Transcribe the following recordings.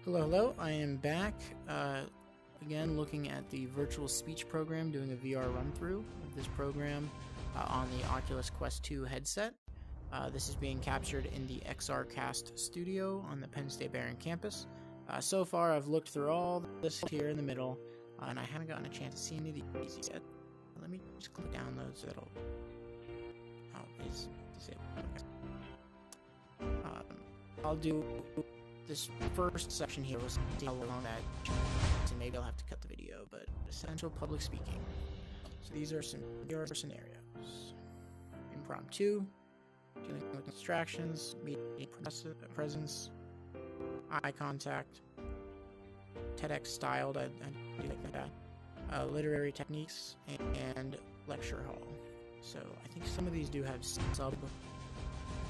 Hello, I am back, again looking at the VirtualSpeech program, doing a VR run-through of this program on the Oculus Quest 2 headset. This is being captured in the XRcast Studio on the Penn State Behrend campus. So far, I've looked through all this here in the middle, and I haven't gotten a chance to see any of these yet. Let me just click download so that'll... Oh, is it? I'll do this first section here. We'll see how long that, and maybe I'll have to cut the video, but essential public speaking. So these are some scenarios. Impromptu, dealing with distractions, meeting presence, eye contact, TEDx styled, I do like that, literary techniques, and lecture hall. So I think some of these do have sub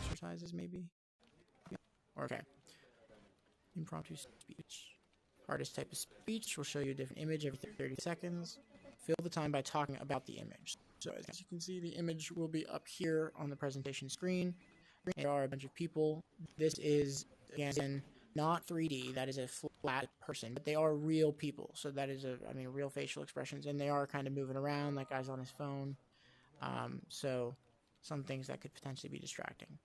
exercises, maybe. Okay. Impromptu speech. Hardest type of speech will show you a different image every 30 seconds. Fill the time by talking about the image. So as you can see, the image will be up here on the presentation screen. There are a bunch of people. This is, again, not 3D. That is a flat person, but they are real people. So that is real facial expressions, and they are kind of moving around. That guy's on his phone. So some things that could potentially be distracting.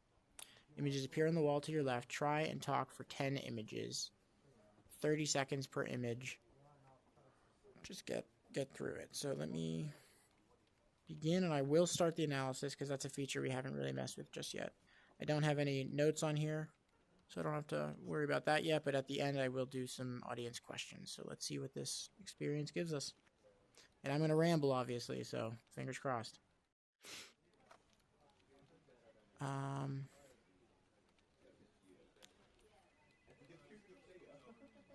Images appear on the wall to your left. Try and talk for 10 images. 30 seconds per image. Just get through it. So let me begin, and I will start the analysis because that's a feature we haven't really messed with just yet. I don't have any notes on here, so I don't have to worry about that yet, but at the end I will do some audience questions. So let's see what this experience gives us. And I'm going to ramble, obviously, so fingers crossed.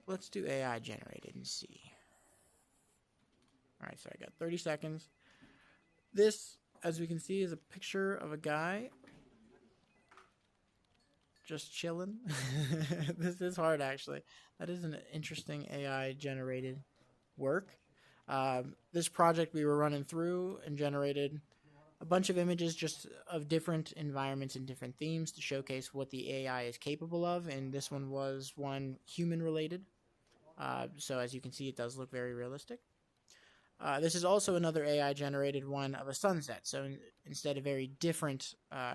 Let's do AI generated and see. Alright, so I got 30 seconds. This, as we can see, is a picture of a guy just chilling. This is hard, actually. That is an interesting AI generated work. This project we were running through and generated a bunch of images just of different environments and different themes to showcase what the AI is capable of, and this one was one human related. So as you can see, it does look very realistic. This is also another AI generated one of a sunset, so instead a very different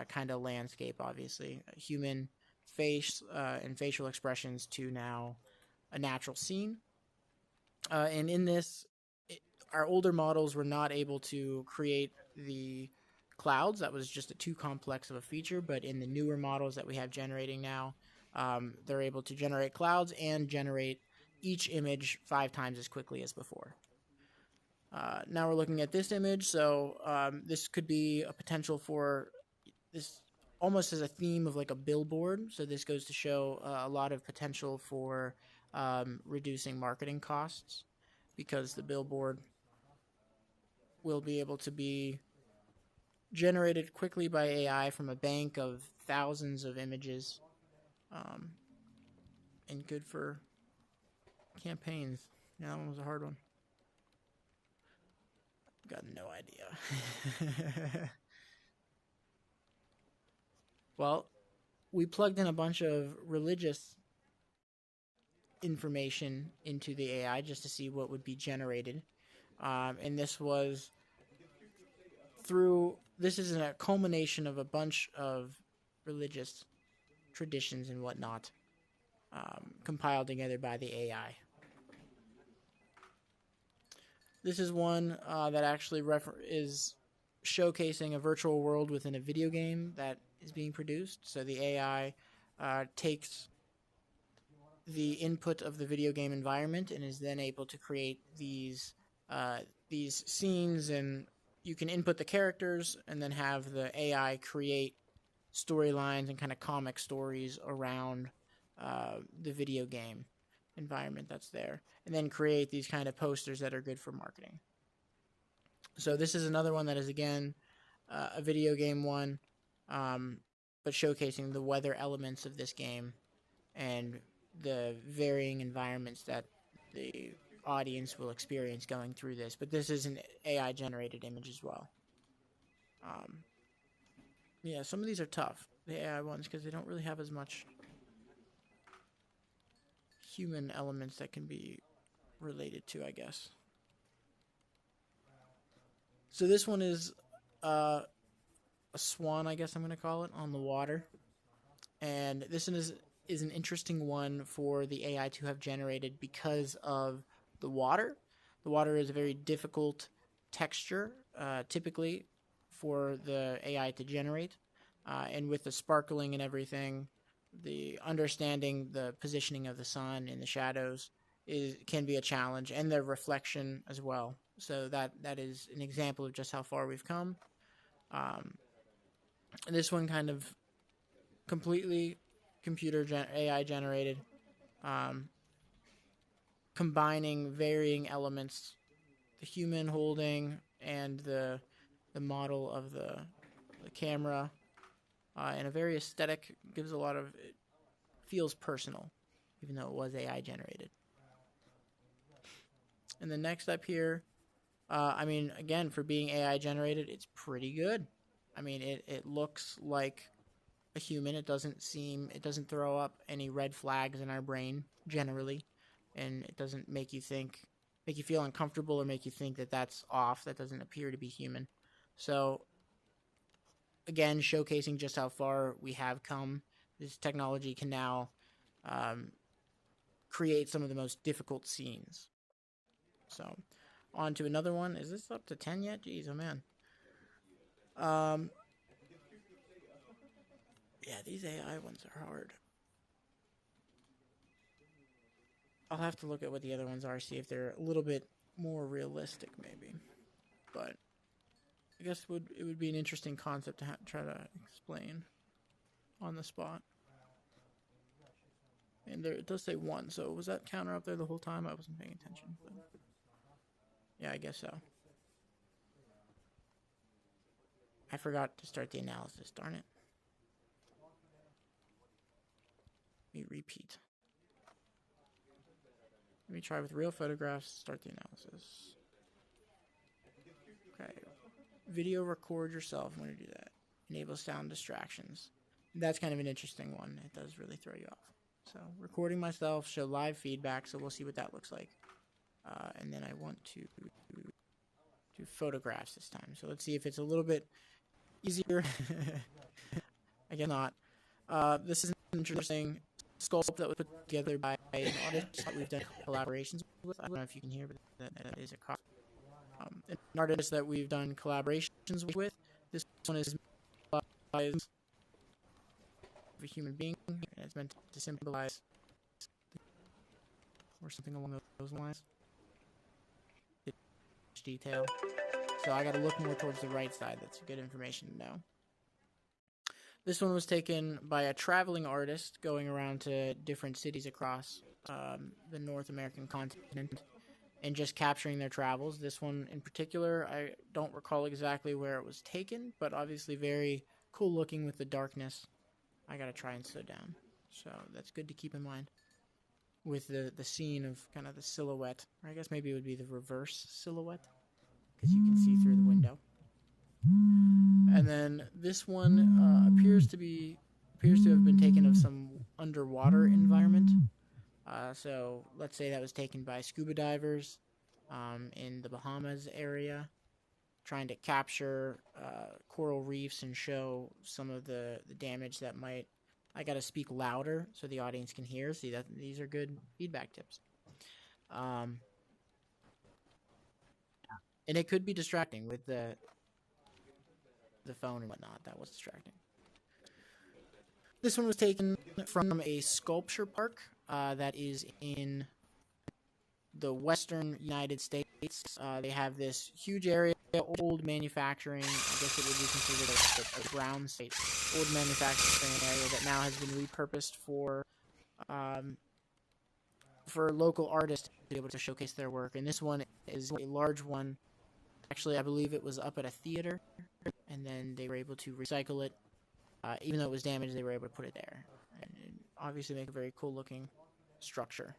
kind of landscape, obviously. A human face and facial expressions to now a natural scene. And in this, our older models were not able to create the clouds. That was just too complex of a feature, but in the newer models that we have generating now, they're able to generate clouds and generate each image 5 times as quickly as before. Now we're looking at this image, so this could be a potential for this almost as a theme of like a billboard. So this goes to show a lot of potential for reducing marketing costs, because the billboard will be able to be generated quickly by AI from a bank of thousands of images, and good for campaigns. Yeah, that one was a hard one. Got no idea. Well, we plugged in a bunch of religious information into the AI just to see what would be generated. And this was this is a culmination of a bunch of religious traditions and whatnot, compiled together by the AI. This is one that actually is showcasing a virtual world within a video game that is being produced. So the AI takes the input of the video game environment and is then able to create these scenes, and you can input the characters and then have the AI create storylines and kind of comic stories around the video game environment that's there, and then create these kind of posters that are good for marketing. So this is another one that is, again, a video game one, but showcasing the weather elements of this game and the varying environments that the audience will experience going through this. But this is an AI generated image as well. Yeah, some of these are tough, the AI ones, because they don't really have as much human elements that can be related to, I guess. So this one is a swan, I guess I'm going to call it, on the water. And this one is an interesting one for the AI to have generated because of the water. The water is a very difficult texture, typically, for the AI to generate. And with the sparkling and everything, the understanding the positioning of the sun and the shadows can be a challenge, and the reflection as well. So that is an example of just how far we've come. And this one kind of completely AI generated, combining varying elements, the human holding and the model of the camera, and a very aesthetic, gives a lot of, it feels personal, even though it was AI generated. And the next up here, I mean, again, for being AI generated, it's pretty good. I mean, it looks like a human. It doesn't throw up any red flags in our brain generally, and it doesn't make you feel uncomfortable or make you think that that's off. That doesn't appear to be human. So again, showcasing just how far we have come. This technology can now create some of the most difficult scenes. So on to another one. Is this up to 10 yet? Jeez, oh man. Yeah, these AI ones are hard. I'll have to look at what the other ones are, see if they're a little bit more realistic, maybe. But I guess it would be an interesting concept to try to explain on the spot. And there, it does say 1, so was that counter up there the whole time? I wasn't paying attention. But yeah, I guess so. I forgot to start the analysis, darn it. Let me repeat. Let me try with real photographs, start the analysis. Okay. Video record yourself. I'm going to do that. Enable sound distractions. That's kind of an interesting one. It does really throw you off. So, recording myself, show live feedback, so we'll see what that looks like. And then I want to do photographs this time. So let's see if it's a little bit easier. I guess not. This is an interesting sculpt that was put together by an artist that we've done collaborations with. I don't know if you can hear, but that is a copy. An artist that we've done collaborations with. This one is by a human being, and it's meant to symbolize or something along those lines. Detail. So I got to look more towards the right side. That's good information to know. This one was taken by a traveling artist going around to different cities across the North American continent and just capturing their travels. This one in particular, I don't recall exactly where it was taken, but obviously very cool looking with the darkness. I got to try and slow down. So that's good to keep in mind with the scene of kind of the silhouette. Or I guess maybe it would be the reverse silhouette because you can see through the window. And then this one appears to have been taken of some underwater environment. So let's say that was taken by scuba divers in the Bahamas area, trying to capture coral reefs and show some of the damage that might. I got to speak louder so the audience can hear. See, that these are good feedback tips. And it could be distracting with the phone and whatnot. That was distracting. This one was taken from a sculpture park that is in the western United States. They have this huge area, old manufacturing. I guess it would be considered a brown state, old manufacturing area that now has been repurposed for local artists to be able to showcase their work. And this one is a large one. Actually, I believe it was up at a theater, and then they were able to recycle it. Even though it was damaged, they were able to put it there. And obviously make a very cool looking structure.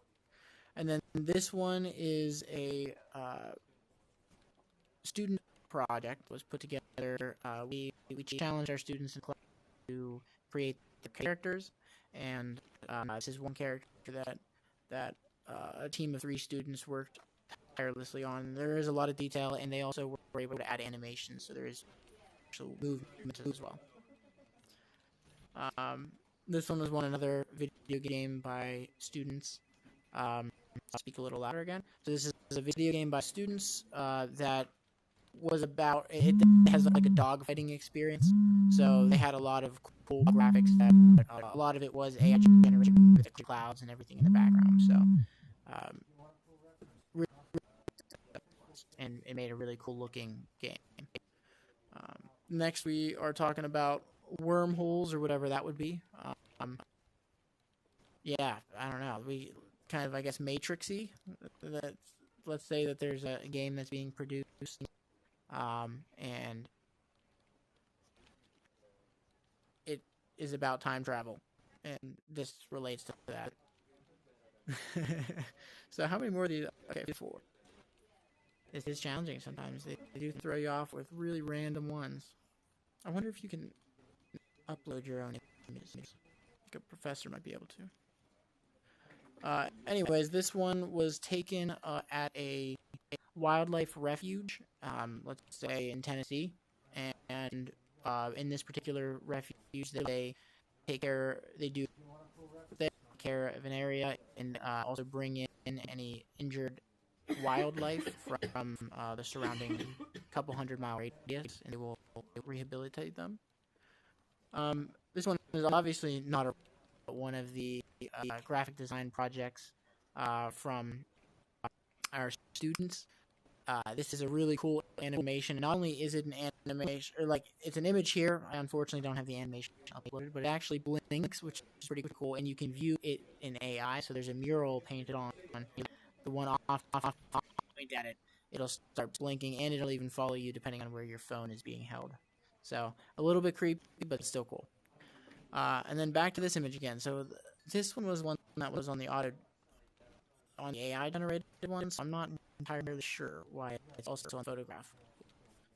And then this one is a student project that was put together. We challenged our students in class to create the characters, and this is one character that that a team of 3 students worked tirelessly on. There is a lot of detail, and they also were able to add animation, so there is actual movement as well. This one was another video game by students. I'll speak a little louder again. So this is a video game by students that was about, it has like a dogfighting experience. So they had a lot of cool graphics. That a lot of it was AI generated with the clouds and everything in the background. So and it made a really cool looking game. Next, we are talking about wormholes or whatever that would be. Yeah, I don't know. We kind of, I guess, Matrixy. Let's say that there's a game that's being produced, and it is about time travel, and this relates to that. So how many more of these? Okay, 4. This is challenging sometimes. They do throw you off with really random ones. I wonder if you can upload your own images. I think a professor might be able to. Anyways, this one was taken at a wildlife refuge, let's say in Tennessee, and in this particular refuge, they take care of an area and also bring in any injured wildlife from the surrounding couple 100-mile radius, and they will rehabilitate them. This one is obviously not one of the graphic design projects from our students. This is a really cool animation. Not only is it an animation, or like it's an image here, I unfortunately don't have the animation uploaded, but it actually blinks, which is pretty cool, and you can view it in AI. So there's a mural painted on the one off, point at it. It'll start blinking, and it'll even follow you depending on where your phone is being held. So a little bit creepy, but still cool. And then back to this image again. So this one was one that was on the AI generated one, so I'm not entirely sure why it's also on photograph.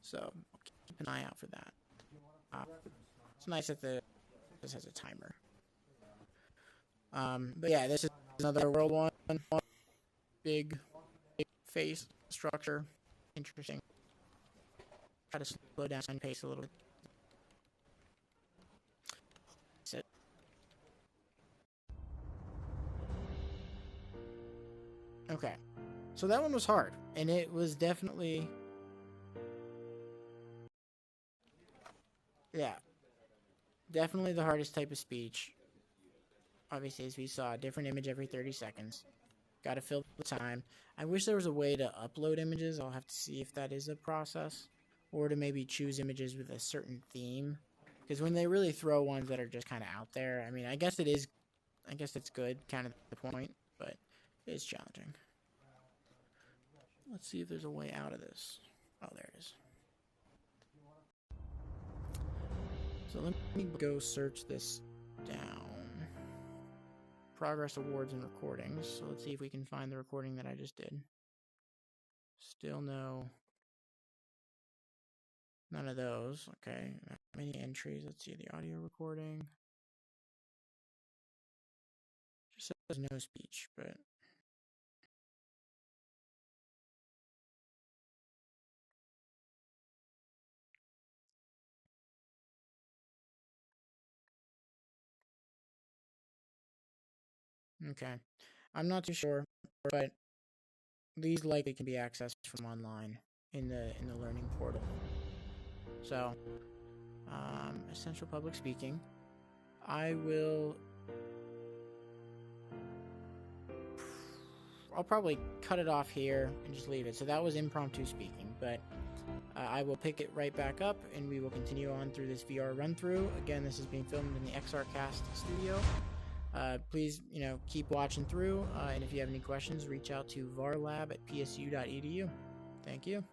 So keep an eye out for that. It's nice that this has a timer. But yeah, this is another world one. Big face structure. Interesting. Try to slow down and pace a little bit. Okay, so that one was hard, and it was definitely, yeah, definitely the hardest type of speech. Obviously, as we saw, a different image every 30 seconds. Got to fill the time. I wish there was a way to upload images. I'll have to see if that is a process, or to maybe choose images with a certain theme. Because when they really throw ones that are just kind of out there, I mean, I guess it's good, kind of the point, but it's challenging. Let's see if there's a way out of this. Oh, there it is. So let me go search this down. Progress, awards, and recordings. So let's see if we can find the recording that I just did. Still none of those. Okay, many entries. Let's see the audio recording. Just says no speech, but okay. I'm not too sure, but these likely can be accessed from online in the learning portal. So, essential public speaking. I'll probably cut it off here and just leave it. So that was impromptu speaking, but I will pick it right back up, and we will continue on through this VR run-through. Again, this is being filmed in the XRcast Studio. Please, keep watching through, and if you have any questions, reach out to varlab@psu.edu. Thank you.